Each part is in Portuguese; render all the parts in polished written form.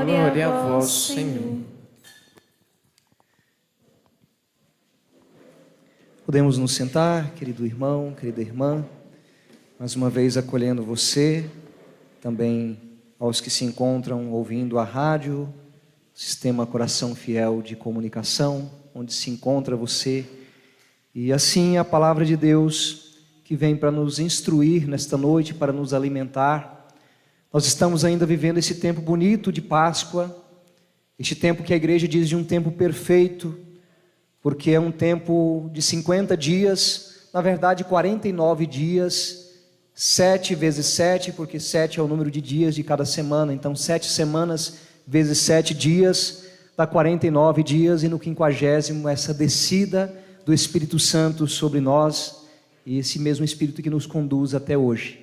Glória a vós, Senhor. Podemos nos sentar, querido irmão, querida irmã, mais uma vez acolhendo você, também aos que se encontram ouvindo a rádio, Sistema Coração Fiel de Comunicação, onde se encontra você, e assim a palavra de Deus que vem para nos instruir nesta noite, para nos alimentar. Nós estamos ainda vivendo esse tempo bonito de Páscoa, este tempo que a igreja diz de um tempo perfeito, porque é um tempo de 50 dias, na verdade 49 dias, 7 vezes 7, porque 7 é o número de dias de cada semana, então 7 semanas vezes 7 dias, dá 49 dias, e no 50º essa descida do Espírito Santo sobre nós, e esse mesmo Espírito que nos conduz até hoje.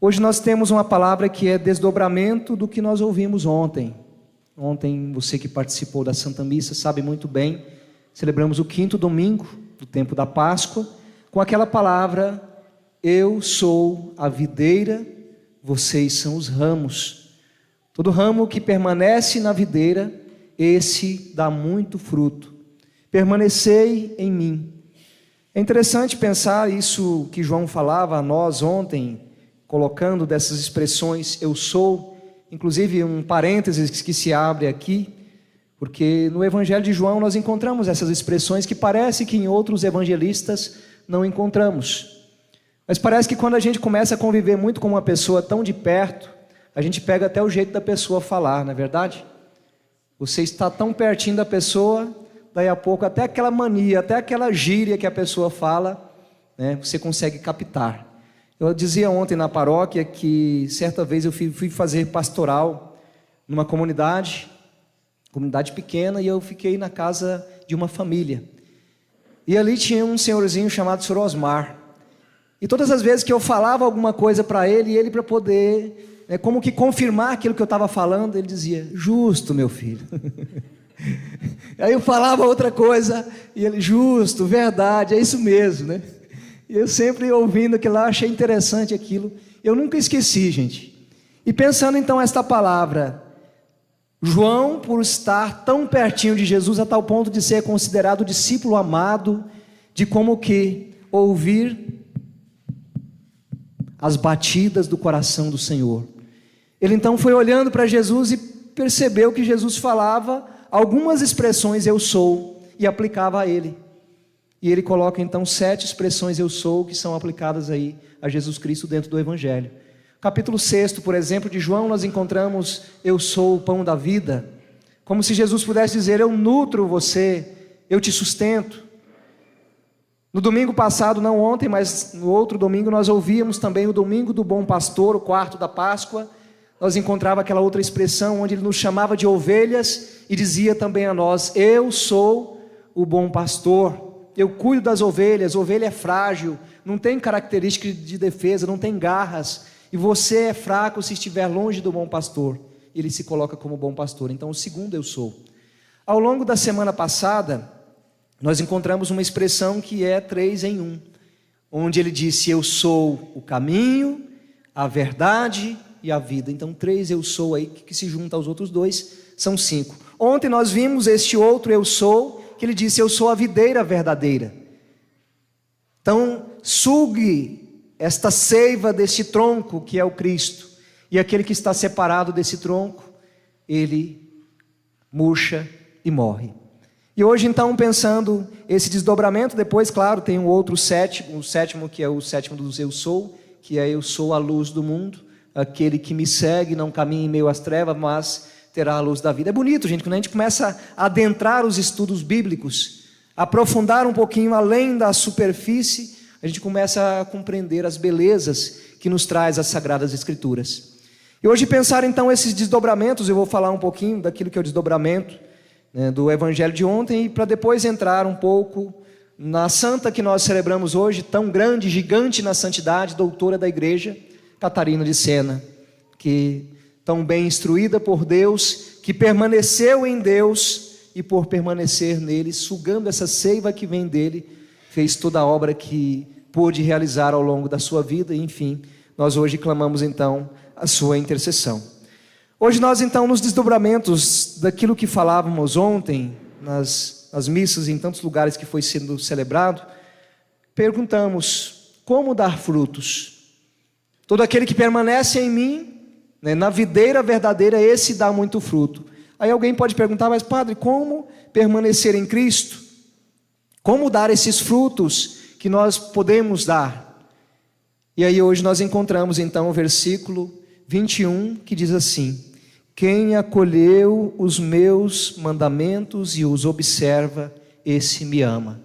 Hoje nós temos uma palavra que é desdobramento do que nós ouvimos ontem. Ontem, você que participou da Santa Missa sabe muito bem, celebramos o 5º domingo do tempo da Páscoa, com aquela palavra: eu sou a videira, vocês são os ramos. Todo ramo que permanece na videira, esse dá muito fruto. Permanecei em mim. É interessante pensar isso que João falava a nós ontem, colocando dessas expressões eu sou, inclusive um parênteses que se abre aqui, porque no Evangelho de João nós encontramos essas expressões que parece que em outros evangelistas não encontramos. Mas parece que quando a gente começa a conviver muito com uma pessoa tão de perto, a gente pega até o jeito da pessoa falar, não é verdade? Você está tão pertinho da pessoa, daí a pouco até aquela mania, até aquela gíria que a pessoa fala, né, você consegue captar. Eu dizia ontem na paróquia que certa vez eu fui fazer pastoral numa comunidade pequena, e eu fiquei na casa de uma família. E ali tinha um senhorzinho chamado Sr. Osmar. E todas as vezes que eu falava alguma coisa para ele para poder, como que confirmar aquilo que eu estava falando, ele dizia: justo, meu filho. Aí eu falava outra coisa, e ele: justo, verdade, é isso mesmo, né? E eu sempre ouvindo aquilo lá, achei interessante aquilo. Eu nunca esqueci, gente. E pensando então esta palavra, João, por estar tão pertinho de Jesus, a tal ponto de ser considerado discípulo amado, de como que ouvir as batidas do coração do Senhor. Ele então foi olhando para Jesus e percebeu que Jesus falava algumas expressões eu sou, e aplicava a ele. E ele coloca então 7 expressões eu sou, que são aplicadas aí a Jesus Cristo dentro do Evangelho. Capítulo 6, por exemplo, de João, nós encontramos eu sou o pão da vida, como se Jesus pudesse dizer: eu nutro você, eu te sustento. No domingo passado, não ontem, mas no outro domingo, nós ouvíamos também o domingo do bom pastor, o 4º da Páscoa. Nós encontrava aquela outra expressão onde ele nos chamava de ovelhas e dizia também a nós: eu sou o bom pastor. Eu cuido das ovelhas. Ovelha é frágil, não tem característica de defesa, não tem garras, e você é fraco se estiver longe do bom pastor. Ele se coloca como bom pastor. Então o segundo eu sou. Ao longo da semana passada, nós encontramos uma expressão que é 3 em 1, onde ele disse: eu sou o caminho, a verdade e a vida. Então 3 eu sou aí, que se junta aos outros 2, são 5. Ontem nós vimos este outro eu sou, que ele disse: eu sou a videira verdadeira. Então sugue esta seiva deste tronco que é o Cristo, e aquele que está separado desse tronco, ele murcha e morre. E hoje então, pensando esse desdobramento, depois claro tem um outro sétimo, o sétimo que é o sétimo dos eu sou, que é eu sou a luz do mundo, aquele que me segue não caminha em meio às trevas, mas terá a luz da vida. É bonito, gente, quando a gente começa a adentrar os estudos bíblicos, aprofundar um pouquinho além da superfície, a gente começa a compreender as belezas que nos traz as Sagradas Escrituras. E hoje pensar então esses desdobramentos, eu vou falar um pouquinho daquilo que é o desdobramento, do Evangelho de ontem, e para depois entrar um pouco na santa que nós celebramos hoje, tão grande, gigante na santidade, doutora da igreja, Catarina de Sena, que tão bem instruída por Deus, que permaneceu em Deus, e por permanecer nele, sugando essa seiva que vem dele, fez toda a obra que pôde realizar ao longo da sua vida. E enfim, nós hoje clamamos então a sua intercessão. Hoje nós então, nos desdobramentos daquilo que falávamos ontem, nas missas em tantos lugares que foi sendo celebrado, perguntamos: como dar frutos? Todo aquele que permanece em mim, né, na videira verdadeira, esse dá muito fruto. Aí alguém pode perguntar: mas padre, como permanecer em Cristo? Como dar esses frutos que nós podemos dar? E aí hoje nós encontramos então o versículo 21 que diz assim: quem acolheu os meus mandamentos e os observa, esse me ama.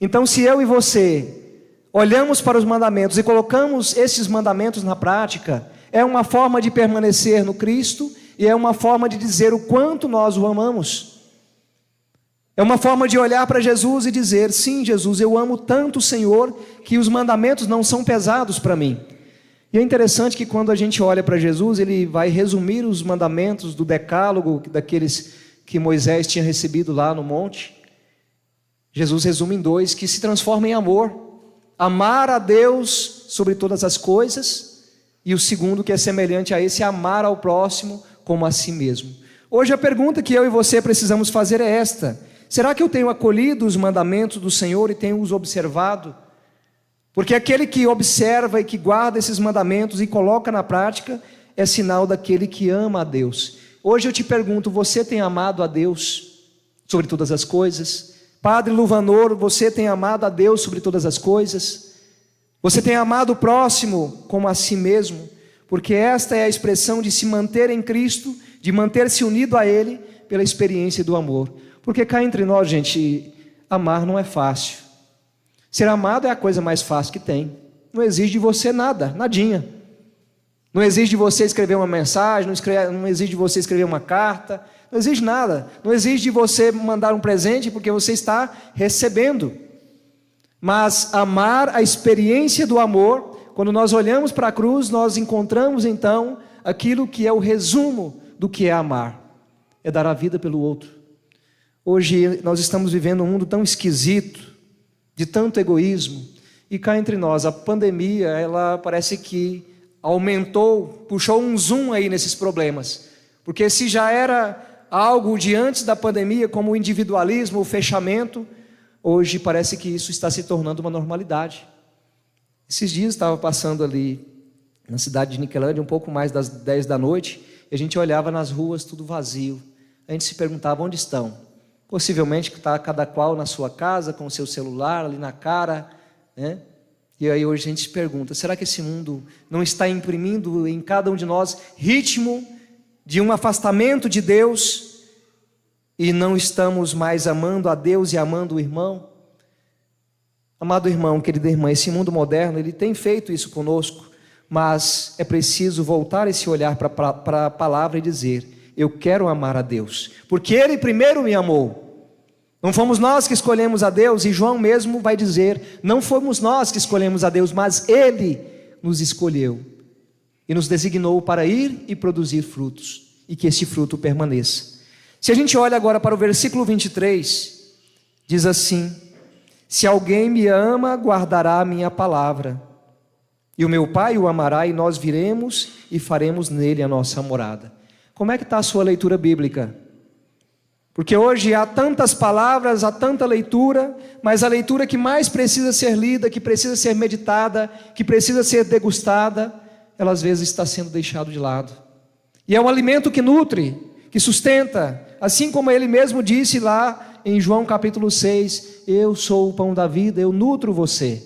Então, se eu e você olhamos para os mandamentos e colocamos esses mandamentos na prática, é uma forma de permanecer no Cristo e é uma forma de dizer o quanto nós o amamos. É uma forma de olhar para Jesus e dizer: sim, Jesus, eu amo tanto o Senhor que os mandamentos não são pesados para mim. E é interessante que quando a gente olha para Jesus, ele vai resumir os mandamentos do decálogo, daqueles que Moisés tinha recebido lá no monte. Jesus resume em 2, que se transforma em amor: amar a Deus sobre todas as coisas, e o segundo, que é semelhante a esse, amar ao próximo como a si mesmo. Hoje a pergunta que eu e você precisamos fazer é esta: será que eu tenho acolhido os mandamentos do Senhor e tenho os observado? Porque aquele que observa e que guarda esses mandamentos e coloca na prática é sinal daquele que ama a Deus. Hoje eu te pergunto: você tem amado a Deus sobre todas as coisas? Padre Luvanor, você tem amado a Deus sobre todas as coisas? Você tem amado o próximo como a si mesmo? Porque esta é a expressão de se manter em Cristo, de manter-se unido a Ele pela experiência do amor. Porque cá entre nós, gente, amar não é fácil. Ser amado é a coisa mais fácil que tem. Não exige de você nada, nadinha. Não exige de você escrever uma mensagem, não exige de você escrever uma carta, não exige nada. Não exige de você mandar um presente, porque você está recebendo. Mas amar, a experiência do amor, quando nós olhamos para a cruz, nós encontramos então aquilo que é o resumo do que é amar: é dar a vida pelo outro. Hoje nós estamos vivendo um mundo tão esquisito, de tanto egoísmo, e cá entre nós, a pandemia, ela parece que aumentou, puxou um zoom aí nesses problemas, porque se já era algo de antes da pandemia, como o individualismo, o fechamento, hoje parece que isso está se tornando uma normalidade. Esses dias estava passando ali na cidade de Niquelândia, um pouco mais das 10 da noite, e a gente olhava nas ruas, tudo vazio. A gente se perguntava: onde estão? Possivelmente está cada qual na sua casa, com o seu celular ali na cara, né? E aí hoje a gente se pergunta: será que esse mundo não está imprimindo em cada um de nós ritmo de um afastamento de Deus, e não estamos mais amando a Deus e amando o irmão? Amado irmão, querida irmã, esse mundo moderno, ele tem feito isso conosco, mas é preciso voltar esse olhar para a palavra e dizer: eu quero amar a Deus, porque Ele primeiro me amou. Não fomos nós que escolhemos a Deus, e João mesmo vai dizer: não fomos nós que escolhemos a Deus, mas Ele nos escolheu e nos designou para ir e produzir frutos, e que esse fruto permaneça. Se a gente olha agora para o versículo 23, diz assim: se alguém me ama, guardará a minha palavra, e o meu Pai o amará, e nós viremos e faremos nele a nossa morada. Como é que está a sua leitura bíblica? Porque hoje há tantas palavras, há tanta leitura, mas a leitura que mais precisa ser lida, que precisa ser meditada, que precisa ser degustada, ela às vezes está sendo deixada de lado. E é um alimento que nutre, que sustenta, assim como Ele mesmo disse lá em João capítulo 6, eu sou o pão da vida, eu nutro você.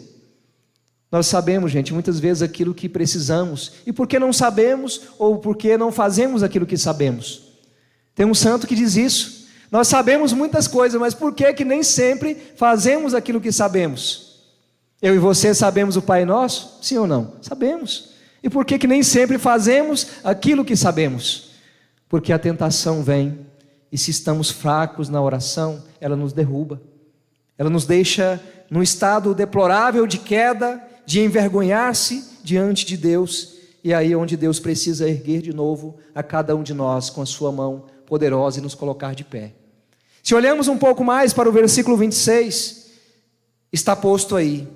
Nós sabemos, gente, muitas vezes aquilo que precisamos, e por que não sabemos, ou porque não fazemos aquilo que sabemos? Tem um santo que diz isso: nós sabemos muitas coisas, mas por que nem sempre fazemos aquilo que sabemos? Eu e você sabemos o Pai Nosso? Sim ou não? Sabemos. E por que nem sempre fazemos aquilo que sabemos? Porque a tentação vem, e se estamos fracos na oração, ela nos derruba. Ela nos deixa num estado deplorável de queda, de envergonhar-se diante de Deus, e aí é onde Deus precisa erguer de novo a cada um de nós com a sua mão poderosa e nos colocar de pé. Se olhamos um pouco mais para o versículo 26, está posto aí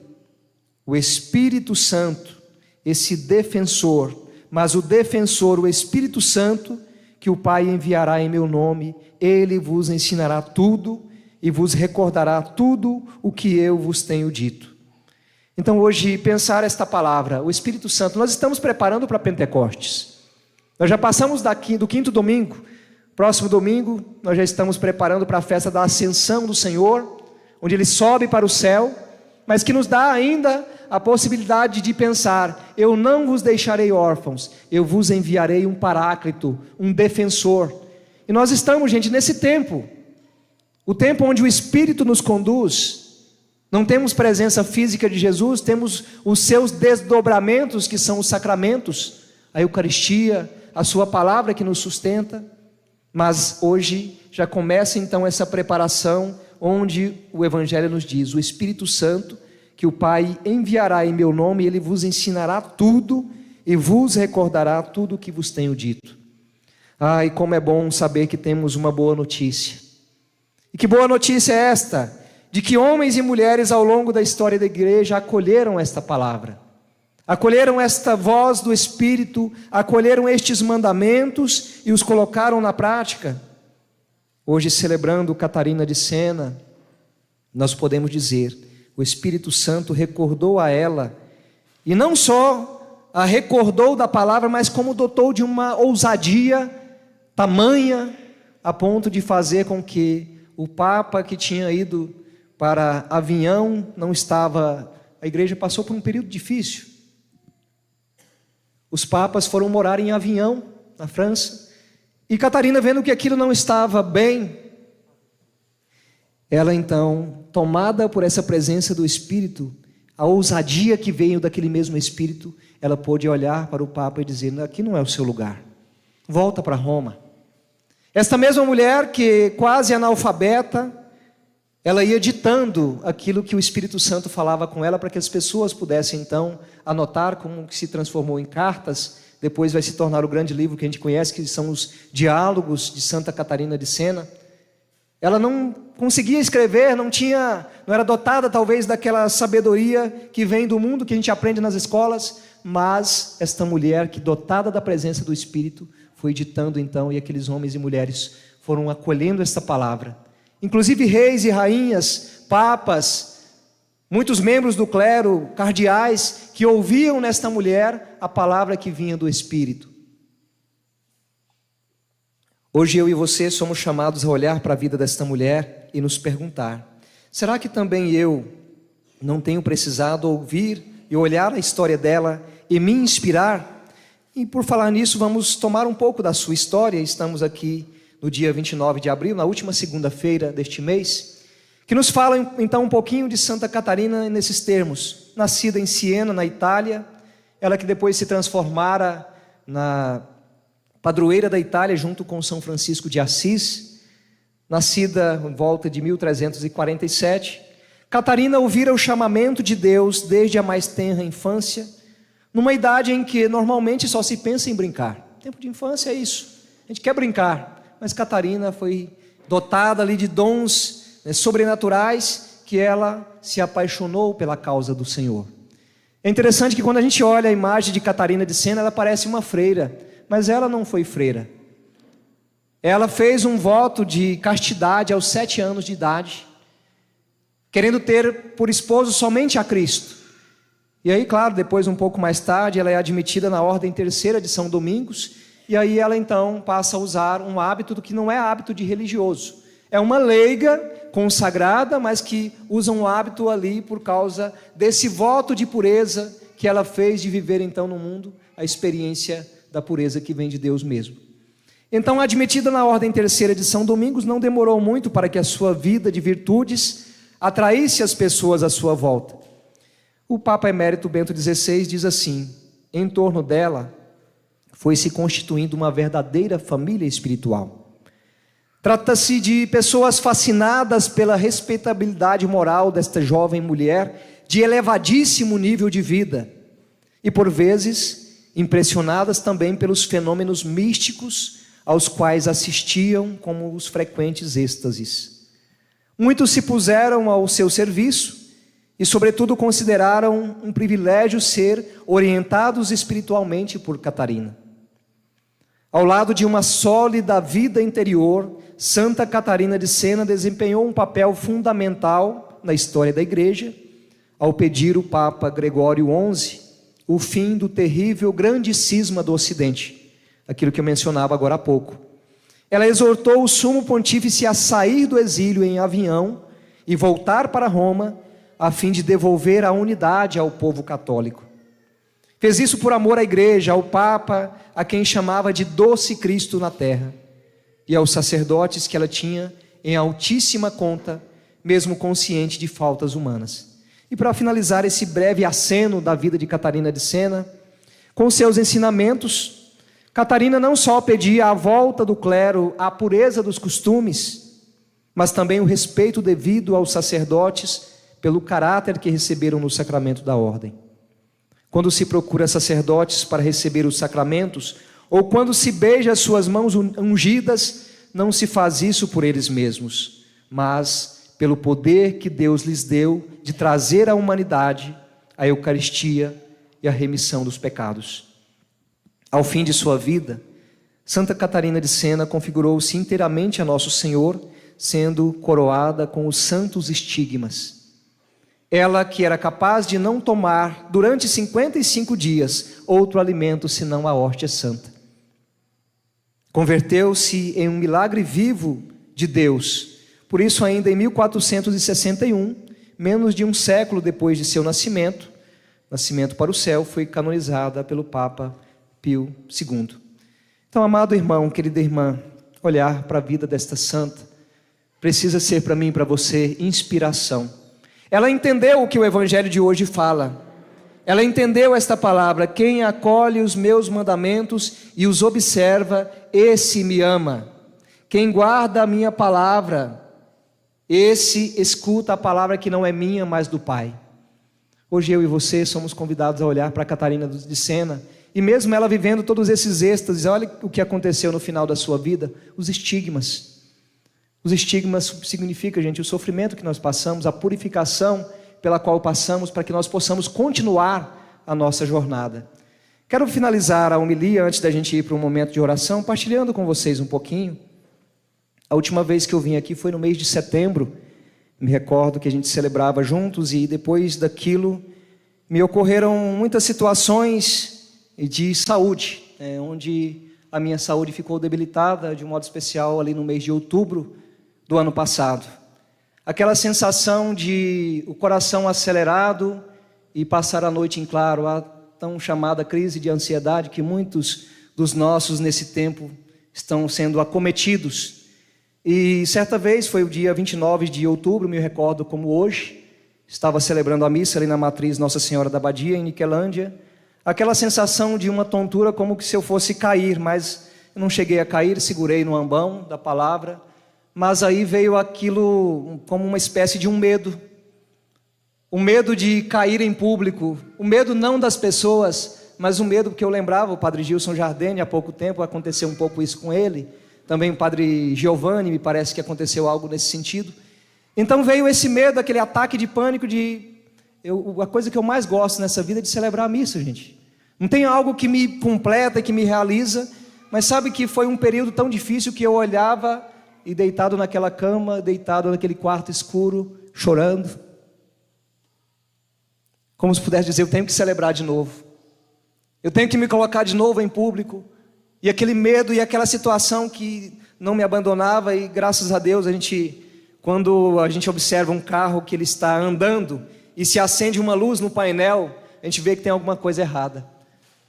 o Espírito Santo, esse defensor, mas o defensor, o Espírito Santo, que o Pai enviará em meu nome, ele vos ensinará tudo e vos recordará tudo o que eu vos tenho dito. Então hoje, pensar esta palavra, o Espírito Santo, nós estamos preparando para Pentecostes. Nós já passamos do quinto domingo, próximo domingo nós já estamos preparando para a festa da ascensão do Senhor, onde Ele sobe para o céu, mas que nos dá ainda a possibilidade de pensar: eu não vos deixarei órfãos, eu vos enviarei um paráclito, um defensor. E nós estamos, gente, nesse tempo, o tempo onde o Espírito nos conduz. Não temos presença física de Jesus, temos os seus desdobramentos, que são os sacramentos, a Eucaristia, a sua palavra que nos sustenta. Mas hoje já começa então essa preparação, onde o Evangelho nos diz: o Espírito Santo, que o Pai enviará em meu nome, ele vos ensinará tudo e vos recordará tudo o que vos tenho dito. Ai, como é bom saber que temos uma boa notícia. E que boa notícia é esta? De que homens e mulheres ao longo da história da igreja acolheram esta palavra, acolheram esta voz do Espírito, acolheram estes mandamentos e os colocaram na prática. Hoje, celebrando Catarina de Sena, nós podemos dizer: o Espírito Santo recordou a ela, e não só a recordou da palavra, mas como dotou de uma ousadia tamanha, a ponto de fazer com que o Papa, que tinha ido para Avignon, não estava... A igreja passou por um período difícil. Os papas foram morar em Avignon, na França, e Catarina, vendo que aquilo não estava bem, ela então, tomada por essa presença do Espírito, a ousadia que veio daquele mesmo Espírito, ela pôde olhar para o Papa e dizer: aqui não é o seu lugar, volta para Roma. Esta mesma mulher, que quase analfabeta, ela ia ditando aquilo que o Espírito Santo falava com ela, para que as pessoas pudessem então anotar, como que se transformou em cartas. Depois vai se tornar o grande livro que a gente conhece, que são os Diálogos de Santa Catarina de Sena. Ela não conseguia escrever, não era dotada talvez daquela sabedoria que vem do mundo, que a gente aprende nas escolas, mas esta mulher, que dotada da presença do Espírito, foi ditando então, e aqueles homens e mulheres foram acolhendo esta palavra. Inclusive reis e rainhas, papas, muitos membros do clero, cardeais, que ouviam nesta mulher a palavra que vinha do Espírito. Hoje eu e você somos chamados a olhar para a vida desta mulher e nos perguntar: será que também eu não tenho precisado ouvir e olhar a história dela e me inspirar? E por falar nisso, vamos tomar um pouco da sua história. Estamos aqui no dia 29 de abril, na última segunda-feira deste mês, que nos fala então um pouquinho de Santa Catarina nesses termos. Nascida em Siena, na Itália, ela que depois se transformara na padroeira da Itália junto com São Francisco de Assis, nascida em volta de 1347, Catarina ouvira o chamamento de Deus desde a mais tenra infância, numa idade em que normalmente só se pensa em brincar. Tempo de infância é isso, a gente quer brincar, mas Catarina foi dotada ali de dons sobrenaturais, que ela se apaixonou pela causa do Senhor. É interessante que quando a gente olha a imagem de Catarina de Sena, ela parece uma freira, mas ela não foi freira. Ela fez um voto de castidade aos 7 anos de idade, querendo ter por esposo somente a Cristo. E aí, claro, depois um pouco mais tarde, ela é admitida na Ordem Terceira de São Domingos, e aí ela então passa a usar um hábito que não é hábito de religioso. É uma leiga consagrada, mas que usa um hábito ali por causa desse voto de pureza que ela fez de viver então no mundo a experiência da pureza que vem de Deus mesmo. Então, admitida na Ordem Terceira de São Domingos, não demorou muito para que a sua vida de virtudes atraísse as pessoas à sua volta. O Papa Emérito Bento XVI diz assim: em torno dela foi se constituindo uma verdadeira família espiritual. Trata-se de pessoas fascinadas pela respeitabilidade moral desta jovem mulher, de elevadíssimo nível de vida, e por vezes impressionadas também pelos fenômenos místicos aos quais assistiam, como os frequentes êxtases. Muitos se puseram ao seu serviço e, sobretudo, consideraram um privilégio ser orientados espiritualmente por Catarina. Ao lado de uma sólida vida interior, Santa Catarina de Sena desempenhou um papel fundamental na história da Igreja, ao pedir o Papa Gregório XI o fim do terrível grande cisma do Ocidente, aquilo que eu mencionava agora há pouco. Ela exortou o sumo pontífice a sair do exílio em Avião e voltar para Roma, a fim de devolver a unidade ao povo católico. Fez isso por amor à Igreja, ao Papa, a quem chamava de doce Cristo na terra, e aos sacerdotes que ela tinha em altíssima conta, mesmo consciente de faltas humanas. E para finalizar esse breve aceno da vida de Catarina de Sena, com seus ensinamentos, Catarina não só pedia a volta do clero à pureza dos costumes, mas também o respeito devido aos sacerdotes pelo caráter que receberam no sacramento da ordem. Quando se procura sacerdotes para receber os sacramentos, ou quando se beija as suas mãos ungidas, não se faz isso por eles mesmos, mas pelo poder que Deus lhes deu de trazer à humanidade a Eucaristia e a remissão dos pecados. Ao fim de sua vida, Santa Catarina de Sena configurou-se inteiramente a Nosso Senhor, sendo coroada com os santos estigmas. Ela que era capaz de não tomar durante 55 dias outro alimento senão a hóstia santa. Converteu-se em um milagre vivo de Deus. Por isso, ainda em 1461, menos de um século depois de seu nascimento para o céu, foi canonizada pelo Papa Pio II. Então, amado irmão, querida irmã, olhar para a vida desta santa precisa ser para mim e para você inspiração. Ela entendeu o que o Evangelho de hoje fala. Ela entendeu esta palavra: quem acolhe os meus mandamentos e os observa, esse me ama. Quem guarda a minha palavra, esse escuta a palavra que não é minha, mas do Pai. Hoje eu e você somos convidados a olhar para Catarina de Sena, e mesmo ela vivendo todos esses êxtases, olha o que aconteceu no final da sua vida, os estigmas. Os estigmas significa, gente, o sofrimento que nós passamos, a purificação pela qual passamos, para que nós possamos continuar a nossa jornada. Quero finalizar a homilia, antes da gente ir para um momento de oração, partilhando com vocês um pouquinho. A última vez que eu vim aqui foi no mês de setembro. Me recordo que a gente celebrava juntos, e depois daquilo me ocorreram muitas situações de saúde, onde a minha saúde ficou debilitada, de um modo especial ali no mês de outubro do ano passado. Aquela sensação de o coração acelerado e passar a noite em claro, a tão chamada crise de ansiedade que muitos dos nossos nesse tempo estão sendo acometidos. E certa vez, foi o dia 29 de outubro, me recordo como hoje, estava celebrando a missa ali na matriz Nossa Senhora da Badia, em Niquelândia, aquela sensação de uma tontura como que se eu fosse cair, mas eu não cheguei a cair, segurei no ambão da palavra, mas aí veio aquilo como uma espécie de um medo, o medo de cair em público, o medo não das pessoas, mas o medo porque eu lembrava o Padre Gilson Jardine, há pouco tempo aconteceu um pouco isso com ele, também o Padre Giovanni, me parece que aconteceu algo nesse sentido. Então veio esse medo, aquele ataque de pânico a coisa que eu mais gosto nessa vida é de celebrar a missa, gente. Não tem algo que me completa, que me realiza, mas sabe que foi um período tão difícil que eu olhava e deitado naquela cama, deitado naquele quarto escuro, chorando, como se pudesse dizer, eu tenho que celebrar de novo, eu tenho que me colocar de novo em público, e aquele medo e aquela situação que não me abandonava, e graças a Deus quando a gente observa um carro que ele está andando, e se acende uma luz no painel, a gente vê que tem alguma coisa errada.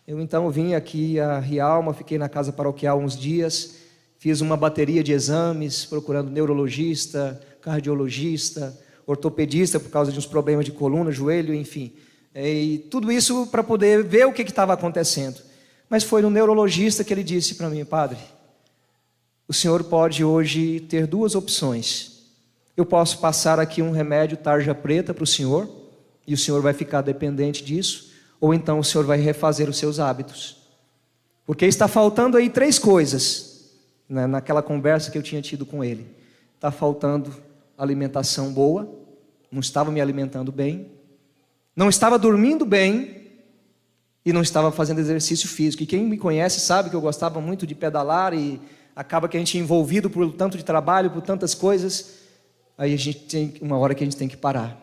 Eu então vim aqui a Rialma, fiquei na casa paroquial uns dias, fiz uma bateria de exames, procurando neurologista, cardiologista, ortopedista, por causa de uns problemas de coluna, joelho, enfim. E tudo isso para poder ver o que estava acontecendo. Mas foi no neurologista que ele disse para mim: padre, o senhor pode hoje ter duas opções. Eu posso passar aqui um remédio tarja preta para o senhor, e o senhor vai ficar dependente disso, ou então o senhor vai refazer os seus hábitos. Porque está faltando aí 3 coisas. Naquela conversa que eu tinha tido com ele, está faltando alimentação boa, não estava me alimentando bem, não estava dormindo bem e não estava fazendo exercício físico. E quem me conhece sabe que eu gostava muito de pedalar e acaba que a gente é envolvido por tanto de trabalho, por tantas coisas, aí a gente tem uma hora que a gente tem que parar.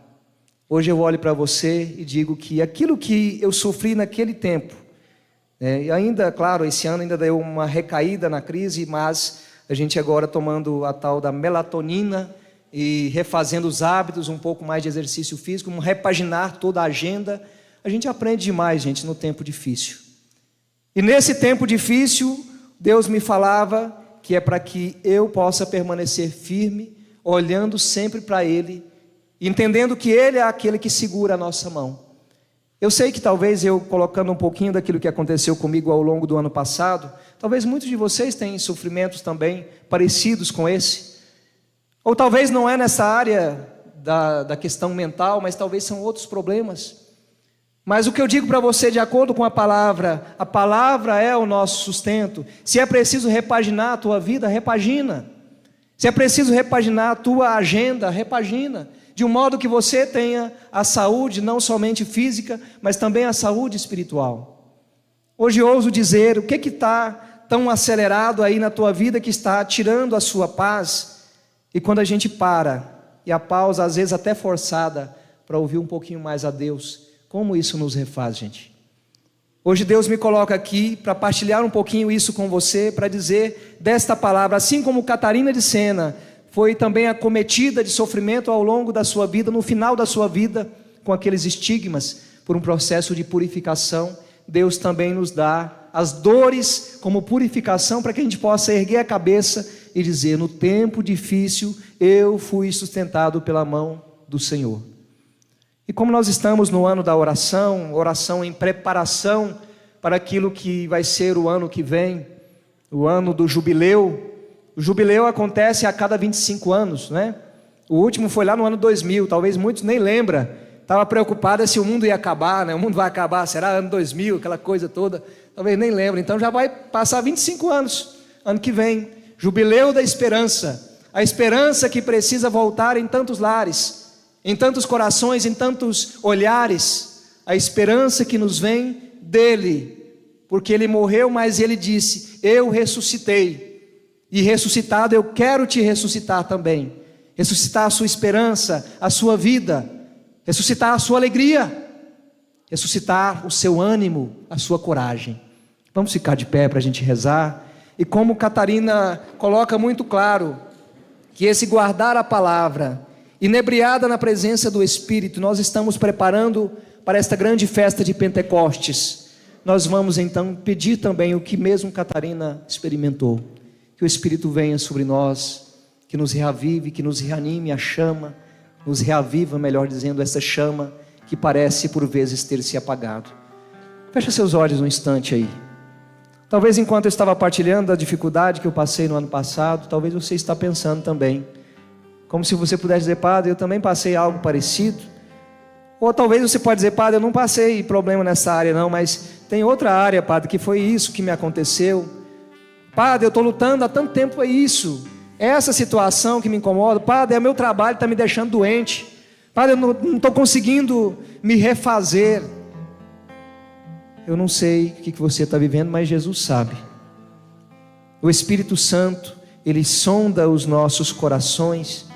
Hoje eu olho para você e digo que aquilo que eu sofri naquele tempo, e ainda, claro, esse ano ainda deu uma recaída na crise, mas a gente agora tomando a tal da melatonina e refazendo os hábitos, um pouco mais de exercício físico, repaginar toda a agenda, a gente aprende demais, gente, no tempo difícil. E nesse tempo difícil, Deus me falava que é para que eu possa permanecer firme, olhando sempre para Ele, entendendo que Ele é aquele que segura a nossa mão. Eu sei que talvez eu colocando um pouquinho daquilo que aconteceu comigo ao longo do ano passado, talvez muitos de vocês tenham sofrimentos também parecidos com esse. Ou talvez não é nessa área da questão mental, mas talvez são outros problemas. Mas o que eu digo para você, de acordo com a palavra é o nosso sustento. Se é preciso repaginar a tua vida, repagina. Se é preciso repaginar a tua agenda, repagina. De um modo que você tenha a saúde, não somente física, mas também a saúde espiritual. Hoje eu ouso dizer, o que está tão acelerado aí na tua vida que está tirando a sua paz? E quando a gente para, e a pausa às vezes até forçada, para ouvir um pouquinho mais a Deus, como isso nos refaz, gente? Hoje Deus me coloca aqui para partilhar um pouquinho isso com você, para dizer desta palavra, assim como Catarina de Sena foi também acometida de sofrimento ao longo da sua vida, no final da sua vida, com aqueles estigmas, por um processo de purificação, Deus também nos dá as dores como purificação, para que a gente possa erguer a cabeça e dizer, no tempo difícil, eu fui sustentado pela mão do Senhor. E como nós estamos no ano da oração, oração em preparação para aquilo que vai ser o ano que vem, o ano do jubileu. O jubileu acontece a cada 25 anos, né? O último foi lá no ano 2000, talvez muitos nem lembram. Estava preocupado se o mundo ia acabar, né? O mundo vai acabar, será ano 2000, aquela coisa toda. Talvez nem lembre. Então já vai passar 25 anos, ano que vem. Jubileu da esperança. A esperança que precisa voltar em tantos lares, em tantos corações, em tantos olhares. A esperança que nos vem dele. Porque ele morreu, mas ele disse, eu ressuscitei. E ressuscitado, eu quero te ressuscitar também. Ressuscitar a sua esperança, a sua vida. Ressuscitar a sua alegria. Ressuscitar o seu ânimo, a sua coragem. Vamos ficar de pé para a gente rezar. E como Catarina coloca muito claro, que esse guardar a palavra, inebriada na presença do Espírito, nós estamos preparando para esta grande festa de Pentecostes. Nós vamos então pedir também o que mesmo Catarina experimentou. Que o Espírito venha sobre nós, que nos reavive, que nos reanime a chama, nos reaviva, melhor dizendo, essa chama que parece por vezes ter se apagado. Fecha seus olhos um instante aí. Talvez enquanto eu estava partilhando a dificuldade que eu passei no ano passado, talvez você está pensando também, como se você pudesse dizer, padre, eu também passei algo parecido. Ou talvez você pode dizer, padre, eu não passei problema nessa área não, mas tem outra área, padre, que foi isso que me aconteceu. Padre, eu estou lutando há tanto tempo, é isso, é essa situação que me incomoda. Padre, é o meu trabalho que está me deixando doente. Padre, eu não estou conseguindo me refazer. Eu não sei o que você está vivendo, mas Jesus sabe. O Espírito Santo, Ele sonda os nossos corações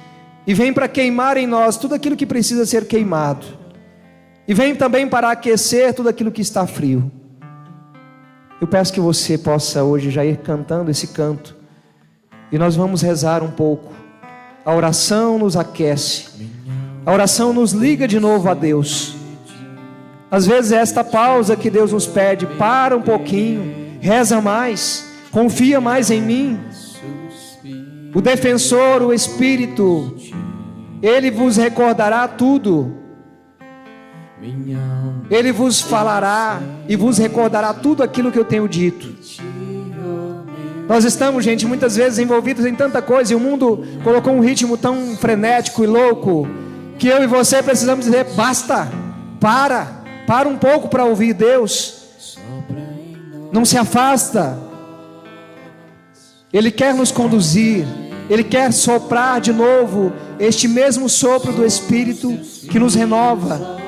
e vem para queimar em nós tudo aquilo que precisa ser queimado, e vem também para aquecer tudo aquilo que está frio. Eu peço que você possa hoje já ir cantando esse canto, e nós vamos rezar um pouco. A oração nos aquece, a oração nos liga de novo a Deus. Às vezes é esta pausa que Deus nos pede, para um pouquinho, reza mais, confia mais em mim. O defensor, o Espírito, Ele vos recordará tudo. Ele vos falará e vos recordará tudo aquilo que eu tenho dito. Nós estamos, gente, muitas vezes envolvidos em tanta coisa, e o mundo colocou um ritmo tão frenético e louco, que eu e você precisamos dizer, basta, para um pouco para ouvir Deus. Não se afasta. Ele quer nos conduzir, Ele quer soprar de novo este mesmo sopro do Espírito que nos renova,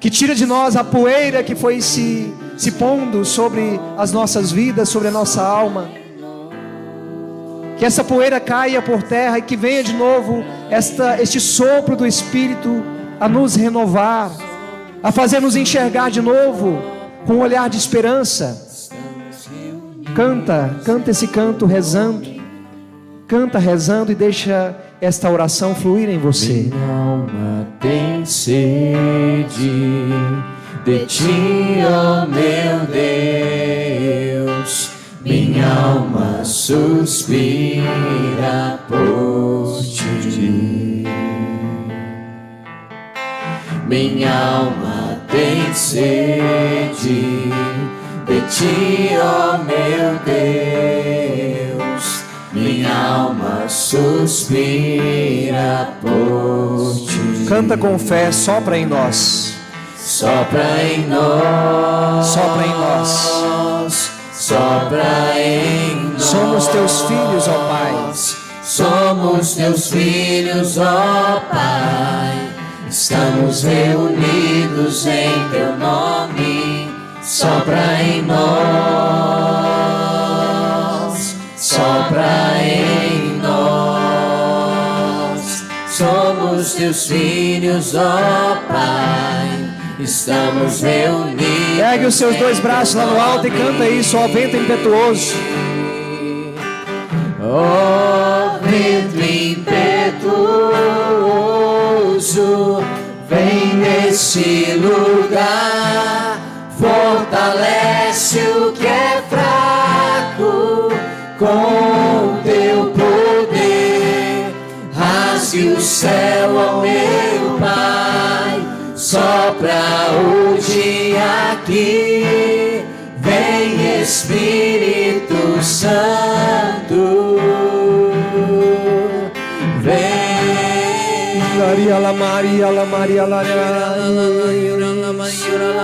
que tira de nós a poeira que foi se pondo sobre as nossas vidas, sobre a nossa alma. Que essa poeira caia por terra e que venha de novo este sopro do Espírito a nos renovar, a fazer-nos enxergar de novo com um olhar de esperança. Canta esse canto rezando. Canta rezando e deixa esta oração fluir em você. Minha alma tem sede de ti, ó meu Deus. Minha alma suspira por ti. Minha alma tem sede de ti, ó meu Deus. Minha alma suspira por ti. Canta com fé, sopra em nós. Sopra em nós. Sopra em nós. Sopra em nós. Somos teus filhos, ó Pai. Somos teus filhos, ó Pai. Estamos reunidos em teu nome. Sopra em nós. Sopra em nós. Somos teus filhos, ó Pai. Estamos reunidos. Pegue os seus dois braços lá no alto e canta isso, ó vento impetuoso. Ó vento impetuoso, vem nesse lugar, fortalece o que é fraco com teu poder. Rasgue o céu, ó meu Pai, sopra hoje aqui, vem Espírito Santo, vem.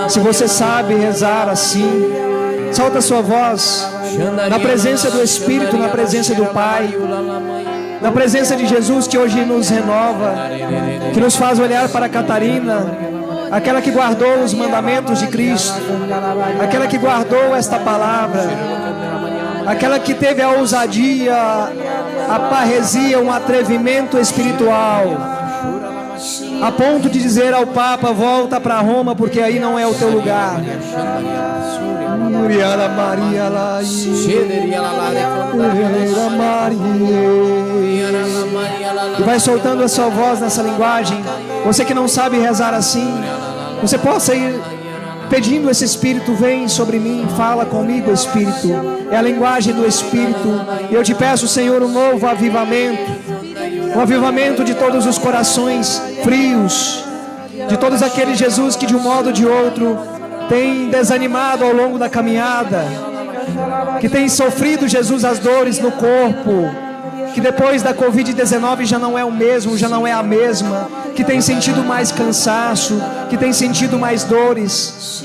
Se você sabe rezar assim, solta sua voz na presença do Espírito, na presença do Pai, na presença de Jesus, que hoje nos renova, que nos faz olhar para Catarina, aquela que guardou os mandamentos de Cristo, aquela que guardou esta palavra, aquela que teve a ousadia, a parresia, um atrevimento espiritual, a ponto de dizer ao Papa: volta para Roma, porque aí não é o teu lugar. E vai soltando a sua voz nessa linguagem. Você que não sabe rezar assim, você possa ir pedindo esse Espírito: vem sobre mim, fala comigo, Espírito. É a linguagem do Espírito. E eu te peço, Senhor, um novo avivamento, um avivamento de todos os corações frios, de todos aqueles, Jesus, que de um modo ou de outro tem desanimado ao longo da caminhada, que tem sofrido, Jesus, as dores no corpo, que depois da Covid-19 já não é o mesmo, já não é a mesma, que tem sentido mais cansaço, que tem sentido mais dores.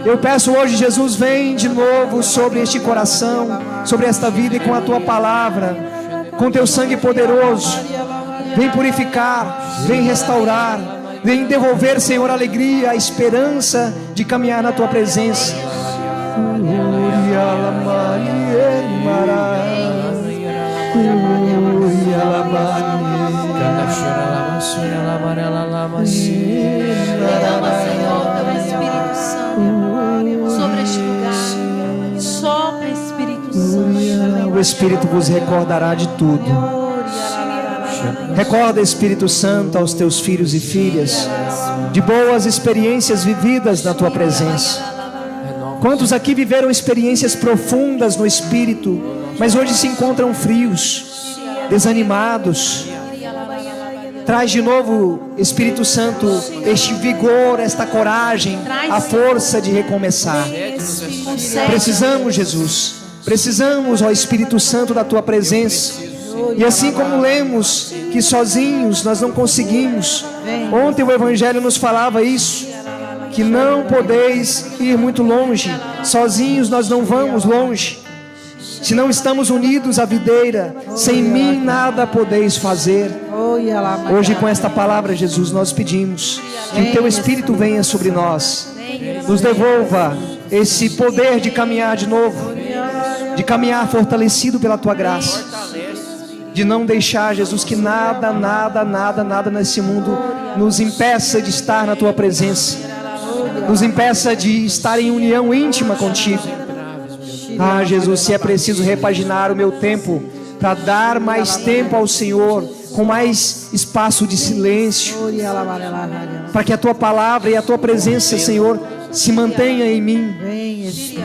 Eu peço hoje, Jesus, vem de novo sobre este coração, sobre esta vida, e com a tua palavra, com teu sangue poderoso, vem purificar, vem restaurar, vem devolver, Senhor, a alegria, a esperança de caminhar na tua presença. Derrama, Senhor, teu Espírito Santo sobre este lugar. Sopra, Espírito Santo. O Espírito vos recordará de tudo. Recorda, Espírito Santo, aos teus filhos e filhas de boas experiências vividas na tua presença. Quantos aqui viveram experiências profundas no Espírito, mas hoje se encontram frios, desanimados? Traz de novo, Espírito Santo, este vigor, esta coragem, a força de recomeçar. Precisamos, Jesus, precisamos, ó Espírito Santo, da tua presença. E assim como lemos que sozinhos nós não conseguimos, ontem o Evangelho nos falava isso, que não podeis ir muito longe, sozinhos nós não vamos longe. Se não estamos unidos à videira, sem mim nada podeis fazer. Hoje com esta palavra, Jesus, nós pedimos que o Teu Espírito venha sobre nós, nos devolva esse poder de caminhar de novo, de caminhar fortalecido pela Tua graça, de não deixar, Jesus, que nada nesse mundo nos impeça de estar na Tua presença, nos impeça de estar em união íntima contigo. Ah, Jesus, se é preciso repaginar o meu tempo para dar mais tempo ao Senhor, com mais espaço de silêncio, para que a Tua palavra e a Tua presença, Senhor, se mantenha em mim.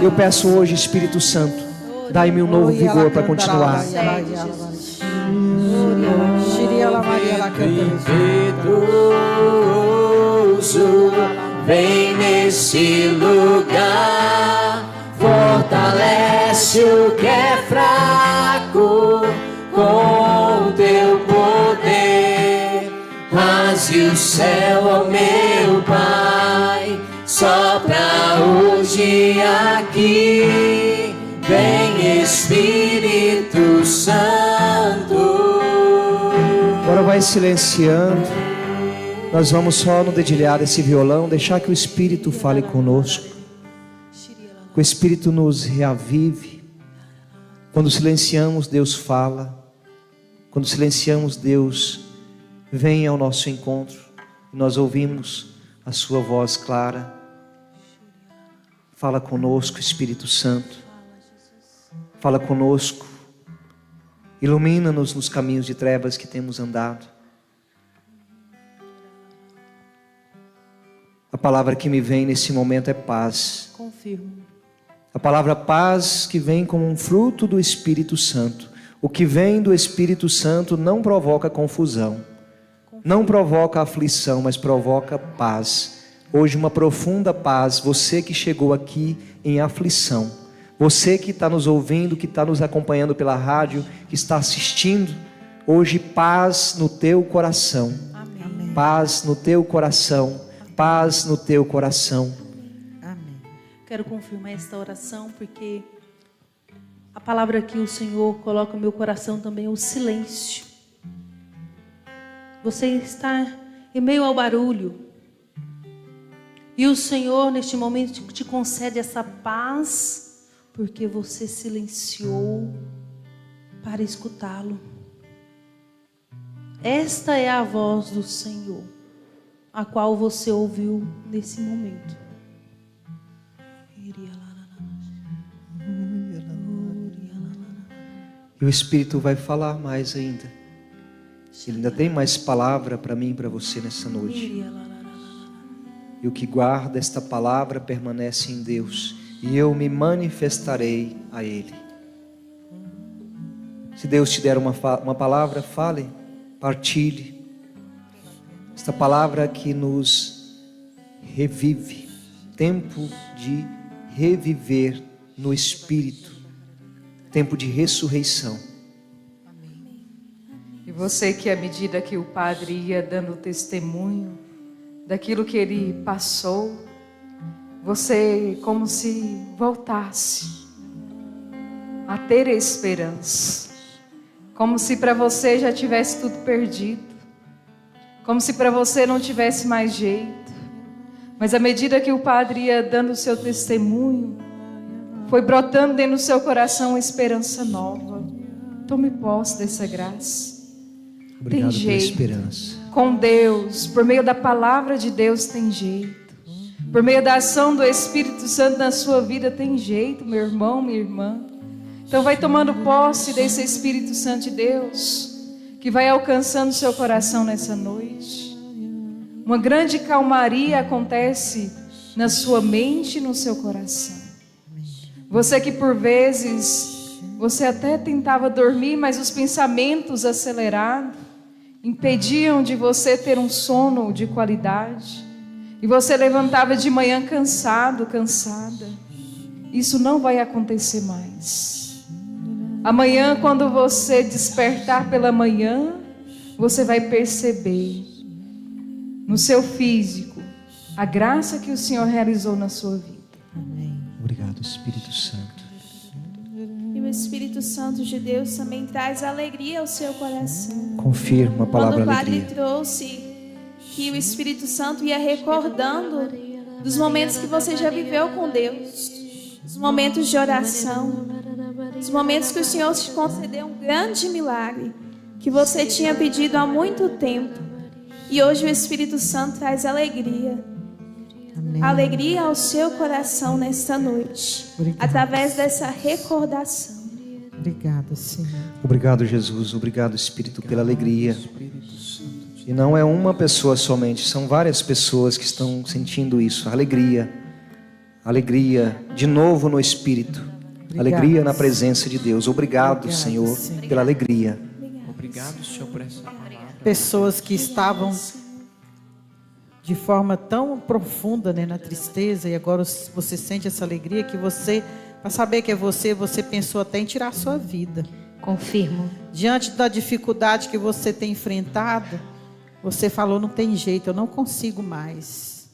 Eu peço hoje, Espírito Santo, dai-me um novo vigor para continuar. Impetuoso, vem nesse lugar, fortalece o que é fraco com Teu poder. Rasgue o céu, ó meu Pai, sopra hoje aqui, vem Espírito Santo. Agora vai silenciando. Nós vamos só no dedilhar desse violão, deixar que o Espírito fale conosco, que o Espírito nos reavive. Quando silenciamos, Deus fala. Quando silenciamos, Deus vem ao nosso encontro. Nós ouvimos a Sua voz clara. Fala conosco, Espírito Santo. Fala conosco. Ilumina-nos nos caminhos de trevas que temos andado. A palavra que me vem nesse momento é paz. Confirmo. A palavra paz que vem como um fruto do Espírito Santo. O que vem do Espírito Santo não provoca confusão, não provoca aflição, mas provoca paz. Hoje uma profunda paz. Você que chegou aqui em aflição, você que está nos ouvindo, que está nos acompanhando pela rádio, que está assistindo, hoje paz no teu coração. Amém. Paz no teu coração, paz no teu coração. Quero confirmar esta oração porque a palavra que o Senhor coloca no meu coração também é o silêncio. Você está em meio ao barulho e o Senhor neste momento te concede essa paz porque você silenciou para escutá-lo. Esta é a voz do Senhor, a qual você ouviu nesse momento. E o Espírito vai falar mais ainda. Ele ainda tem mais palavra para mim e para você nessa noite. E o que guarda esta palavra permanece em Deus, e eu me manifestarei a Ele. Se Deus te der uma palavra, fale, partilhe. Esta palavra que nos revive, tempo de reviver no Espírito, tempo de ressurreição. E você que à medida que o Padre ia dando testemunho daquilo que ele passou, você como se voltasse a ter esperança, como se para você já tivesse tudo perdido, como se para você não tivesse mais jeito. Mas à medida que o Padre ia dando o seu testemunho, foi brotando dentro do seu coração uma esperança nova. Tome posse dessa graça. Obrigado tem pela jeito. esperança. Com Deus, por meio da palavra de Deus tem jeito. Por meio da ação do Espírito Santo na sua vida tem jeito, meu irmão, minha irmã. Então vai tomando posse desse Espírito Santo de Deus, que vai alcançando seu coração nessa noite. Uma grande calmaria acontece na sua mente e no seu coração. Você que por vezes, você até tentava dormir, mas os pensamentos acelerados impediam de você ter um sono de qualidade. E você levantava de manhã cansado, cansada. Isso não vai acontecer mais. Amanhã, quando você despertar pela manhã, você vai perceber no seu físico a graça que o Senhor realizou na sua vida. Obrigado, Espírito Santo. E o Espírito Santo de Deus também traz alegria ao seu coração. Confirma a palavra Quando o Padre alegria. trouxe que o Espírito Santo ia recordando dos momentos que você já viveu com Deus, os momentos de oração, os momentos que o Senhor te concedeu um grande milagre que você tinha pedido há muito tempo. E hoje o Espírito Santo traz alegria. Amém. Alegria ao seu coração nesta noite, Obrigada. através dessa recordação. Obrigada, Senhor. Obrigado, Jesus. Obrigado, Espírito, pela alegria. E não é uma pessoa somente, são várias pessoas que estão sentindo isso. Alegria. Alegria de novo no Espírito. Obrigado. Alegria na presença de Deus. Obrigado, Obrigado, Senhor, Senhor. pela alegria. Obrigado, Senhor, por essa palavra. Pessoas que estavam de forma tão profunda, né, na tristeza, e agora você sente essa alegria que você, para saber que é você pensou até em tirar a sua vida. Confirmo. Diante da dificuldade que você tem enfrentado, você falou, não tem jeito, eu não consigo mais.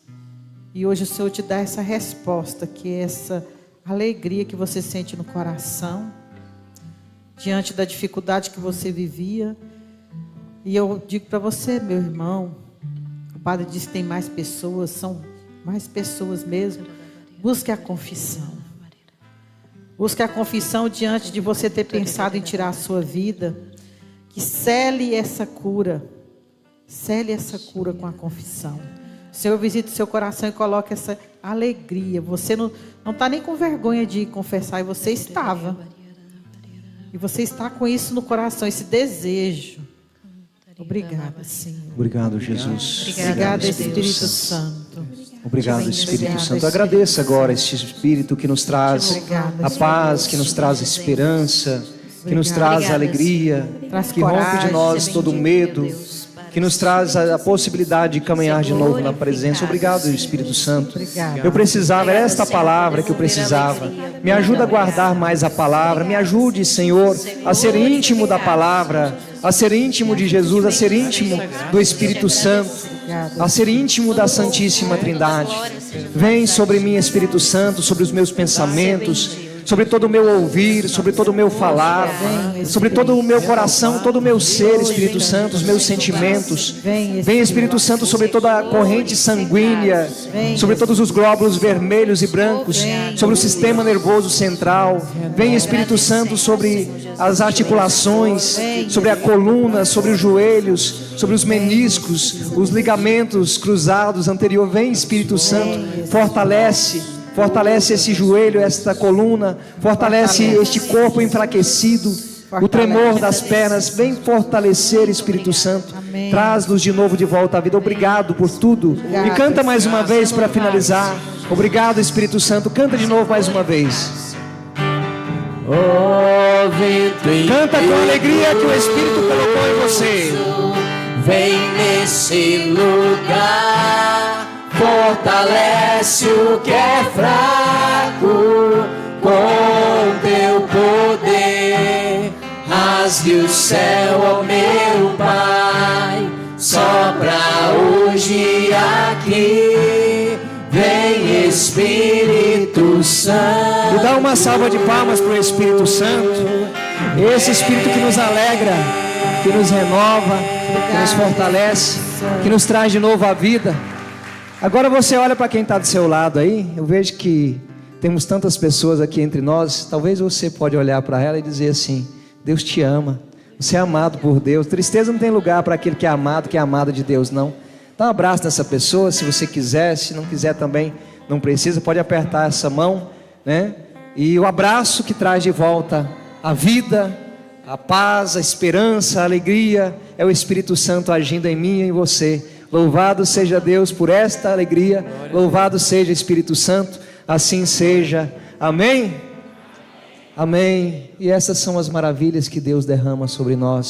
E hoje o Senhor te dá essa resposta, que é essa alegria que você sente no coração, diante da dificuldade que você vivia. E eu digo para você, meu irmão, o Padre disse que tem mais pessoas, são mais pessoas mesmo. Busque a confissão. Busque a confissão diante de você ter pensado em tirar a sua vida. Que cele essa cura. Cele essa cura com a confissão. O Senhor visita o seu coração e coloca essa alegria. Você não está nem com vergonha de confessar, e você estava. E você está com isso no coração, esse desejo. Obrigada, Senhor. Obrigado, Jesus. Obrigada, Espírito Santo. Obrigado, Espírito Obrigada, Santo. Espírito Agradeça agora este Espírito que nos traz Obrigada, a paz, que nos traz esperança, que nos traz alegria, Traz que rompe de coragem, nós todo medo, que nos traz a possibilidade de caminhar de novo na presença. Obrigado, Espírito Santo. Obrigada. Eu precisava, era esta palavra que eu precisava. Me ajuda a guardar mais a palavra. Me ajude, Senhor, a ser íntimo da palavra, a ser íntimo de Jesus, a ser íntimo do Espírito Santo, a ser íntimo da Santíssima Trindade. Vem sobre mim, Espírito Santo, sobre os meus pensamentos, sobre todo o meu ouvir, sobre todo o meu falar, sobre todo o meu coração, todo o meu ser, Espírito Santo, os meus sentimentos. Vem, Espírito Santo, sobre toda a corrente sanguínea, sobre todos os glóbulos vermelhos e brancos, sobre o sistema nervoso central. Vem, Espírito Santo, sobre as articulações, sobre a coluna, sobre os joelhos, sobre os meniscos, os ligamentos cruzados anterior. Vem, Espírito Santo, fortalece esse joelho, esta coluna, fortalece este corpo enfraquecido, o tremor das pernas. Vem fortalecer, Espírito Santo. Traz-nos de novo de volta à vida. Obrigado por tudo. E canta mais uma vez para finalizar. Obrigado, Espírito Santo. Canta de novo mais uma vez. Canta com a alegria que o Espírito colocou em você. Vem nesse lugar, fortalece o que é fraco com teu poder. Rasgue o céu, ó meu Pai, sopra hoje aqui. Vem Espírito Santo. E dá uma salva de palmas para o Espírito Santo. Esse Espírito que nos alegra, que nos renova, que nos fortalece, que nos traz de novo a vida. Agora você olha para quem está do seu lado aí. Eu vejo que temos tantas pessoas aqui entre nós. Talvez você pode olhar para ela e dizer assim: Deus te ama, você é amado por Deus. Tristeza não tem lugar para aquele que é amado de Deus, não. Dá um abraço nessa pessoa, se você quiser. Se não quiser também, não precisa. Pode apertar essa mão, né? E o abraço que traz de volta a vida, a paz, a esperança, a alegria, é o Espírito Santo agindo em mim e em você. Louvado seja Deus por esta alegria. Louvado seja Espírito Santo. Assim seja. Amém? Amém. E essas são as maravilhas que Deus derrama sobre nós.